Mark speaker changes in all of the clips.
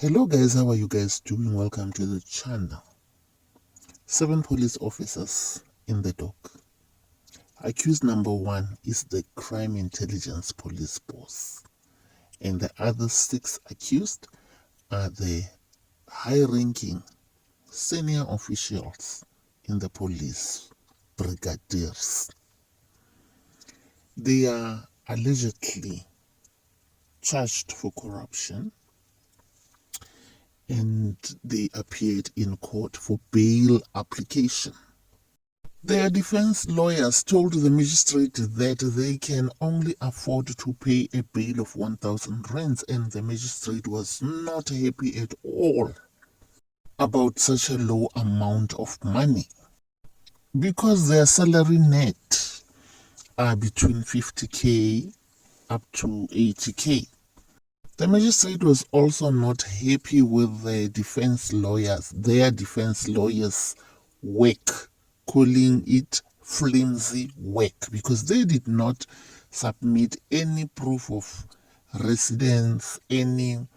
Speaker 1: Hello guys, how are you guys doing? Welcome to the channel. 7 police officers in the dock. Accused number 1 is the crime intelligence police boss, and the other 6 accused are the high-ranking senior officials in the police, brigadiers. They are allegedly charged for corruption, and they appeared in court for bail application. Their defense lawyers told the magistrate that they can only afford to pay a bail of 1,000 rands, and the magistrate was not happy at all about such a low amount of money because their salary net are between 50k up to 80k. The magistrate was also not happy with their defense lawyers' work, calling it flimsy work, because they did not submit any proof of residence, anything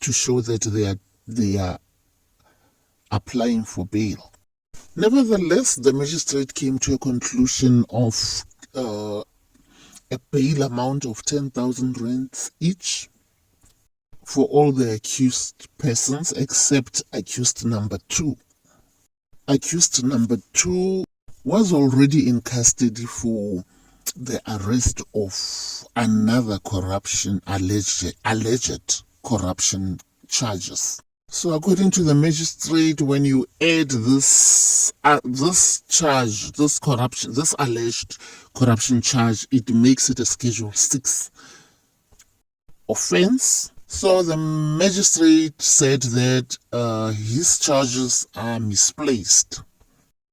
Speaker 1: to show that they are applying for bail. Nevertheless, the magistrate came to a conclusion of a bail amount of 10,000 rands each for all the accused persons except accused number 2. Accused number 2 was already in custody for the arrest of another alleged corruption charges. So according to the magistrate, when you add this alleged corruption charge, it makes it a Schedule 6 offense. So the magistrate said that his charges are misplaced.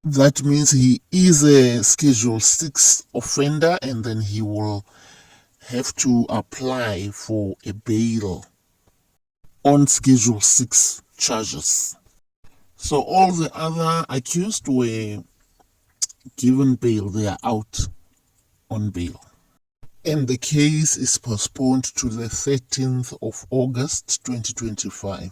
Speaker 1: That means he is a Schedule 6 offender, and then he will have to apply for a bail on Schedule 6 charges. So all the other accused were given bail. They are out on bail. And the case is postponed to the 13th of August 2025.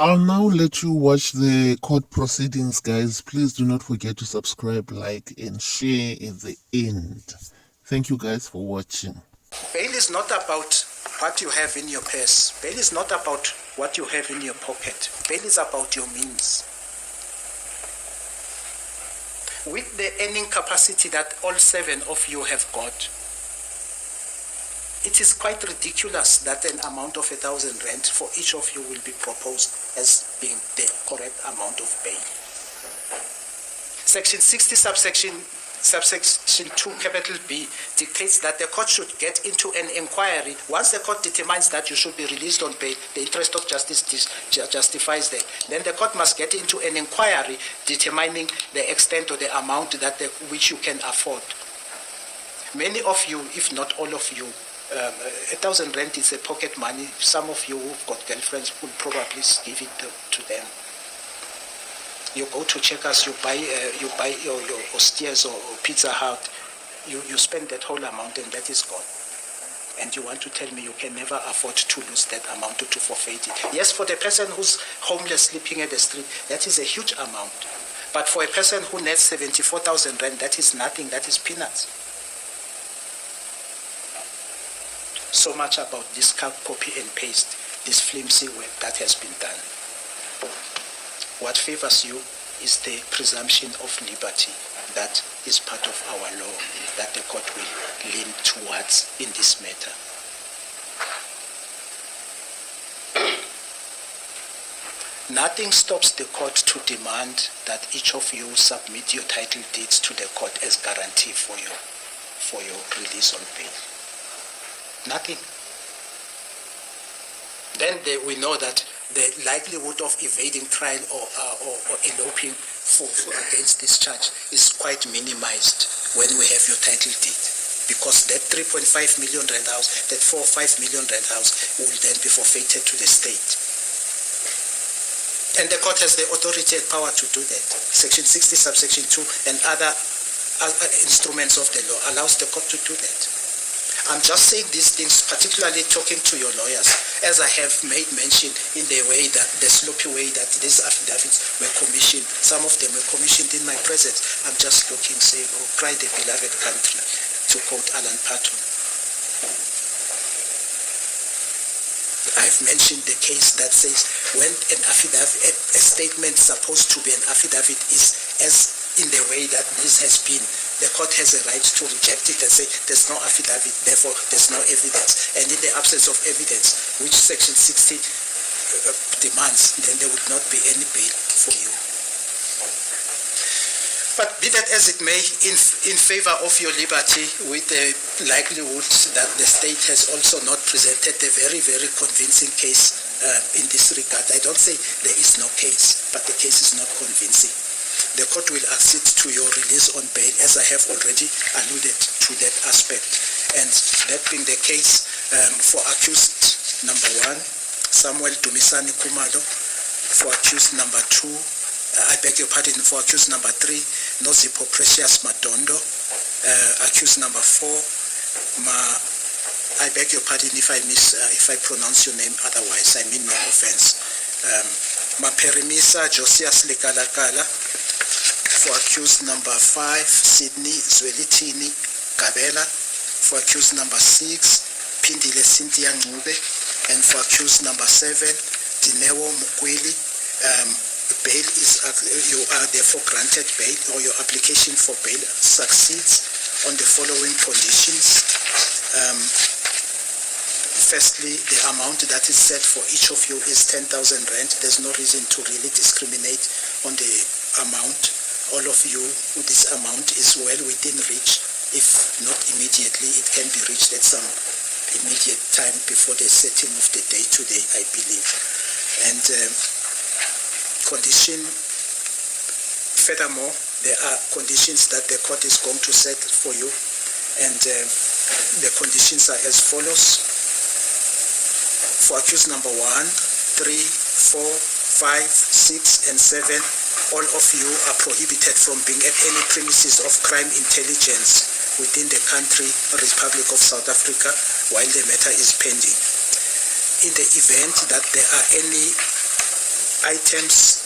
Speaker 1: I'll now let you watch the court proceedings, guys. Please do not forget to subscribe, like, and share at the end. Thank you guys for watching.
Speaker 2: Bail is not about what you have in your purse. Bail is not about what you have in your pocket. Bail is about your means. With the earning capacity that all 7 of you have got, it is quite ridiculous that an amount of 1,000 rand for each of you will be proposed as being the correct amount of bail. Section 60 subsection 2 capital B dictates that the court should get into an inquiry. Once the court determines that you should be released on bail, the interest of justice justifies that. Then the court must get into an inquiry determining the extent or the amount which you can afford. Many of you, if not all of you, 1,000 rand is a pocket money. Some of you who've got girlfriends will probably give it to them. You go to Checkers, you buy your Ostias or Pizza Hut, you spend that whole amount and that is gone. And you want to tell me you can never afford to lose that amount to forfeit it. Yes, for the person who's homeless sleeping at the street, that is a huge amount. But for a person who nets 74,000 rand, that is nothing, that is peanuts. So much about this copy and paste, this flimsy work that has been done. What favors you is the presumption of liberty that is part of our law that the court will lean towards in this matter. Nothing stops the court to demand that each of you submit your title deeds to the court as guarantee for your release on bail. Nothing. Then we know that the likelihood of evading trial or eloping against this charge is quite minimized when we have your title deed, because that 3.5 million rand house, that 4 or 5 million rand house will then be forfeited to the state. And the court has the authority and power to do that. Section 60 subsection 2 and other instruments of the law allows the court to do that. I'm just saying these things, particularly talking to your lawyers, as I have made mention in the way that, the sloppy way that these affidavits were commissioned. Some of them were commissioned in my presence. I'm just looking, saying, oh, cry the beloved country, to quote Alan Patton. I've mentioned the case that says when an affidavit, a statement supposed to be an affidavit is as in the way that this has been, the court has a right to reject it and say there's no affidavit, therefore there's no evidence. And in the absence of evidence, which Section 60 demands, then there would not be any bail for you. But be that as it may, in favor of your liberty, with the likelihood that the state has also not presented a very, very convincing case in this regard. I don't say there is no case, but the case is not convincing. The court will accede to your release on bail, as I have already alluded to that aspect. And that being the case, for accused number 1, Samuel Dumisani Kumalo, for accused number 2, I beg your pardon, for accused number 3, Nozipho Precious Madondo, accused number 4, I beg your pardon if I pronounce your name otherwise, I mean no offense. Maperimisa Josias Lekalakala, for accused number 5, Sydney Zwelithini Gabela, for accused number 6, Pindile Cynthia Ngube, and for accused number 7, Dinewo Mukwili. Bail is, you are therefore granted bail, or your application for bail succeeds on the following conditions. Firstly, the amount that is set for each of you is 10,000 rand. There's no reason to really discriminate on the amount. All of you, this amount is well within reach. If not immediately, it can be reached at some immediate time before the setting of the day today, I believe. And furthermore, there are conditions that the court is going to set for you, and the conditions are as follows. For accused number 1, 3, 4, 5, 6, and 7, all of you are prohibited from being at any premises of crime intelligence within the country, Republic of South Africa, while the matter is pending. In the event that there are any items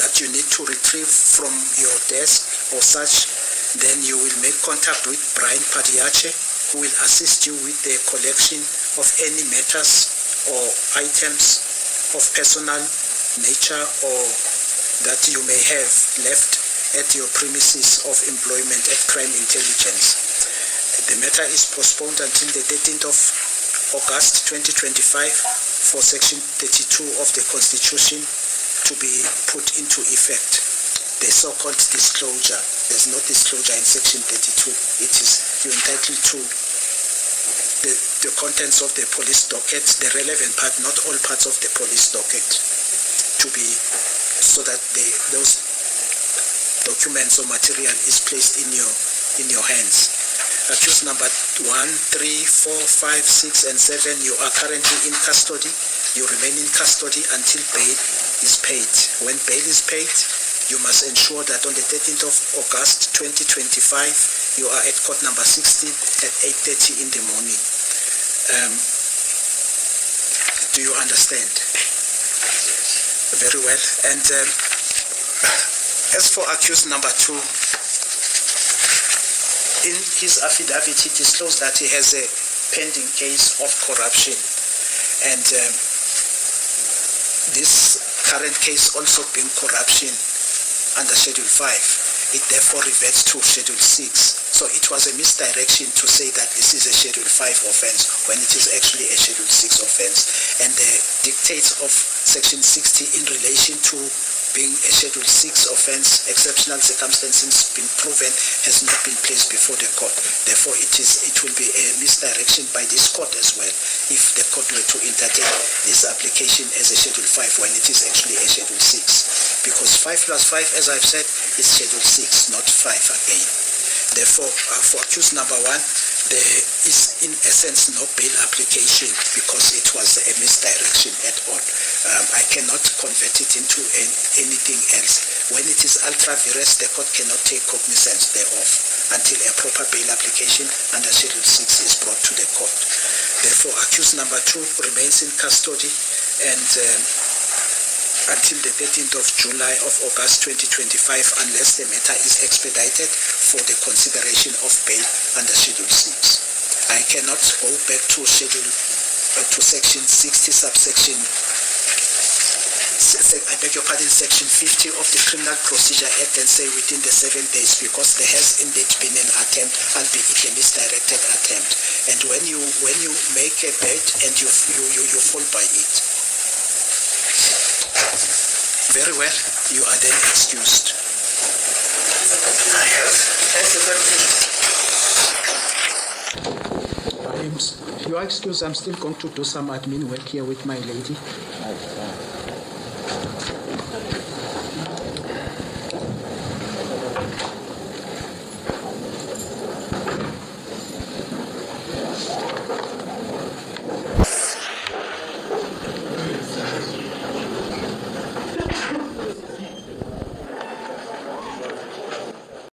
Speaker 2: that you need to retrieve from your desk or such, then you will make contact with Brian Padiache, who will assist you with the collection of any matters or items of personal nature or that you may have left at your premises of employment at Crime Intelligence. The matter is postponed until the 13th of August 2025 for Section 32 of the Constitution to be put into effect. The so-called disclosure. There's no disclosure in Section 32. It is, you're entitled to the contents of the police docket, the relevant part, not all parts of the police docket, to be, so that those documents or material is placed in your hands. Accused number 1, 3, 4, 5, 6, and 7, you are currently in custody. You remain in custody until bail is paid. When bail is paid, you must ensure that on the 13th of August 2025, you are at court number 16 at 8:30 in the morning. Do you understand? Very well. And as for accused number 2, in his affidavit, he disclosed that he has a pending case of corruption. And this current case also being corruption under Schedule 5, it therefore reverts to Schedule 6. So it was a misdirection to say that this is a Schedule 5 offense when it is actually a Schedule 6 offense. And the dictates of Section 60 in relation to being a Schedule 6 offense, exceptional circumstances been proven, has not been placed before the court. Therefore, it will be a misdirection by this court as well if the court were to entertain this application as a Schedule 5 when it is actually a Schedule 6. Because 5 plus 5, as I've said, is Schedule 6, not 5 again. Therefore, for accused number 1, there is in essence no bail application because it was a misdirection at all. I cannot convert it into anything else. When it is ultra vires, the court cannot take cognizance thereof. until a proper bail application under Schedule 6 is brought to the court. Therefore, accused number 2 remains in custody and until the 13th of July of August 2025 unless the matter is expedited for the consideration of bail under Schedule 6. I cannot go back to section 60 subsection section 50 of the Criminal Procedure Act and say within the 7 days because there has indeed been an attempt, albeit a misdirected attempt. And when you make a bet and you fall by it, very well, you are then excused. You are excused. I'm still going to do some admin work here with my lady.